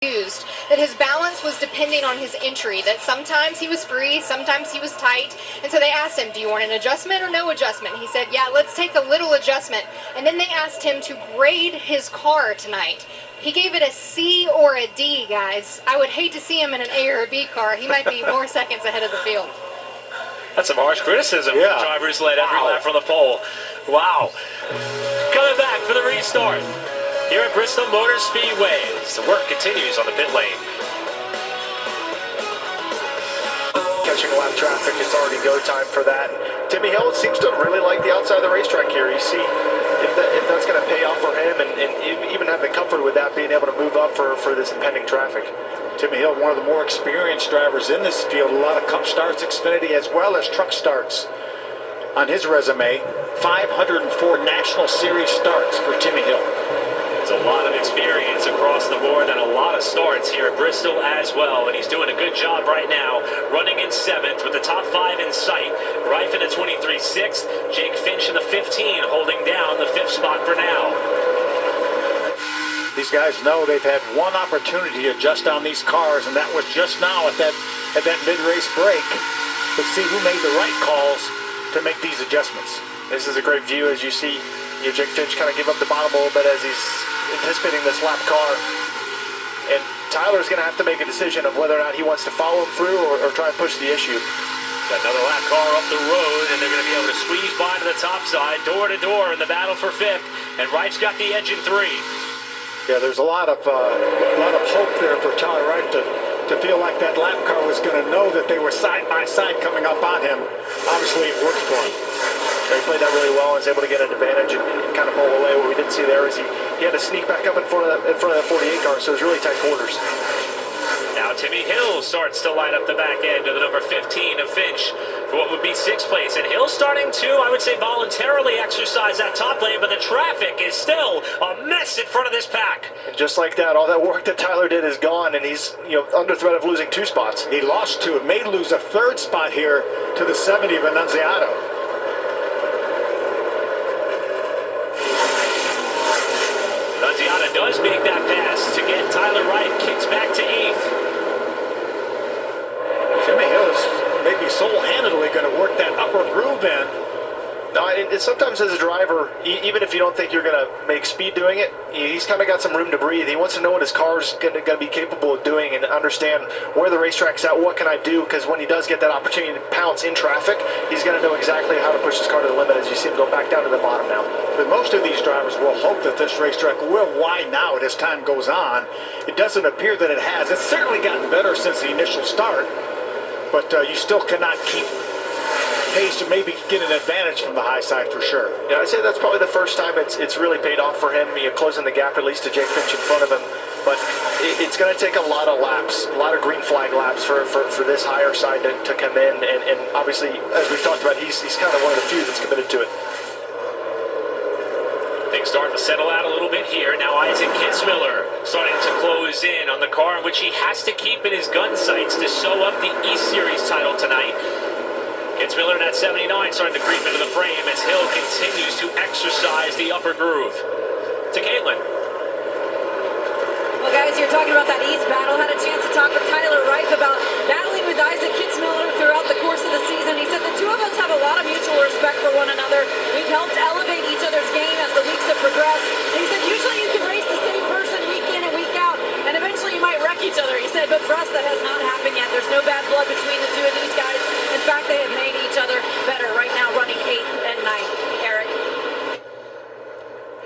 used, that his balance was depending on his entry, that sometimes he was free, sometimes he was tight, and so they asked him, do you want an adjustment or no adjustment? He said, yeah, let's take a little adjustment. And then they asked him to grade his car tonight. He gave it a C or a D, guys. I would hate to see him in an A or a B car. He might be more seconds ahead of the field. That's some harsh criticism. Yeah. The drivers led every lap from the pole. Wow. Coming back for the restart here at Bristol Motor Speedway. The work continues on the pit lane. Catching lap traffic, it's already go time for that. Timmy Hill seems to really like the outside of the racetrack here. You see if that's going to pay off for him and even have the comfort with that, being able to move up for this impending traffic. Timmy Hill, one of the more experienced drivers in this field, a lot of Cup starts, Xfinity, as well as truck starts on his resume. 504 National Series starts for Timmy Hill. There's a lot of experience across the board and a lot of starts here at Bristol as well, and he's doing a good job right now, running in 7th with the top 5 in sight. Reif in the 23 6th, Jake Finch in the 15, holding down the 5th spot for now. These guys know they've had one opportunity to adjust on these cars, and that was just now at that mid-race break. Let's see who made the right calls to make these adjustments. This is a great view as you see Jake Finch kind of give up the bottom a little bit as he's anticipating this lap car. And Tyler's going to have to make a decision of whether or not he wants to follow him through or try and push the issue. Got another lap car up the road, and they're going to be able to squeeze by to the top side, door to door in the battle for 5th. And Reif's got the edge in 3. Yeah, there's a lot of hope there for Tyler Reif to feel like that lap car was going to know that they were side by side coming up on him. Obviously, it worked for him. He played that really well and was able to get an advantage and kind of pull away. What we didn't see there is he had to sneak back up in front of that 48 car, so it was really tight quarters. Now Timmy Hill starts to light up the back end of the number 15 of Finch for what would be 6th place. And Hill starting to, I would say, voluntarily exercise that top lane, but the traffic is still a mess in front of this pack. And just like that, all that work that Tyler did is gone, and he's under threat of losing 2 spots. He lost 2. It may lose a 3rd spot here to the 70 of Annunziato. Annunziato does make that pass to get Tyler Reif kicked back to 8th. Timmy Hill is maybe sole-handedly going to work that upper groove in. No, sometimes as a driver, even if you don't think you're going to make speed doing it, he's kind of got some room to breathe. He wants to know what his car's going to be capable of doing and understand where the racetrack's at, what can I do, because when he does get that opportunity to pounce in traffic, he's going to know exactly how to push his car to the limit as you see him go back down to the bottom now. But most of these drivers will hope that this racetrack will widen out as time goes on. It doesn't appear that it has. It's certainly gotten better since the initial start, but you still cannot keep pace to maybe get an advantage from the high side for sure. Yeah, I'd say that's probably the first time it's really paid off for him, closing the gap at least to Jake Finch in front of him. But it's going to take a lot of laps, a lot of green flag laps for this higher side to come in. And obviously, as we've talked about, he's kind of one of the few that's committed to it. Things starting to settle out a little bit here. Now Isaac Kitzmiller starting to close in on the car in which he has to keep in his gun sights to sew up the East Series title tonight. Kitzmiller in that 79 starting to creep into the frame as Hill continues to exercise the upper groove. To Caitlin. Well, guys, you're talking about that East battle. Had a chance to talk with Tyler Reif about battling with Isaac Kitzmiller throughout the course of the season. He said the two of us have a lot of mutual respect for one another. We've helped elevate each other's game as the weeks have progressed. And he said usually you can race the same person week in and week out, and eventually you might wreck each other. He said, but for us that has not happened yet. There's no bad blood between the two of these guys. In fact, they have made each other better right now, running 8th and 9th. Eric.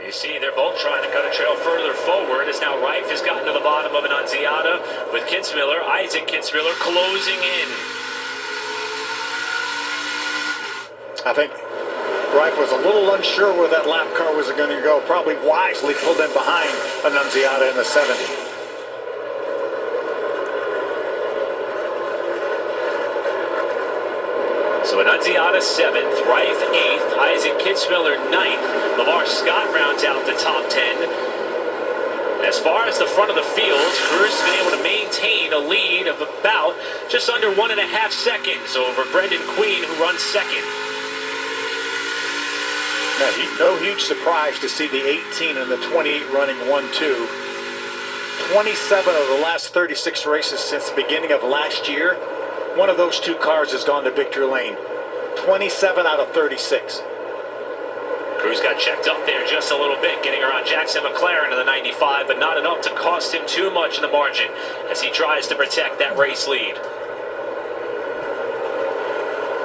You see, they're both trying to cut a trail further forward as now Reif has gotten to the bottom of Annunziato with Kitzmiller, Isaac Kitzmiller closing in. I think Reif was a little unsure where that lap car was going to go. Probably wisely pulled in behind Annunziato in the 70. So Annunziato 7th, Reif 8th, Isaac Kitzmiller 9th. Lamar Scott rounds out the top 10. As far as the front of the field, Cruz has been able to maintain a lead of about just under 1.5 seconds over Brendan Queen, who runs 2nd. No huge surprise to see the 18 and the 28 running 1-2. 27 of the last 36 races since the beginning of last year, one of those two cars has gone to victory lane. 27 out of 36. Cruz got checked up there just a little bit, getting around Jackson McLaren in the 95, but not enough to cost him too much in the margin as he tries to protect that race lead.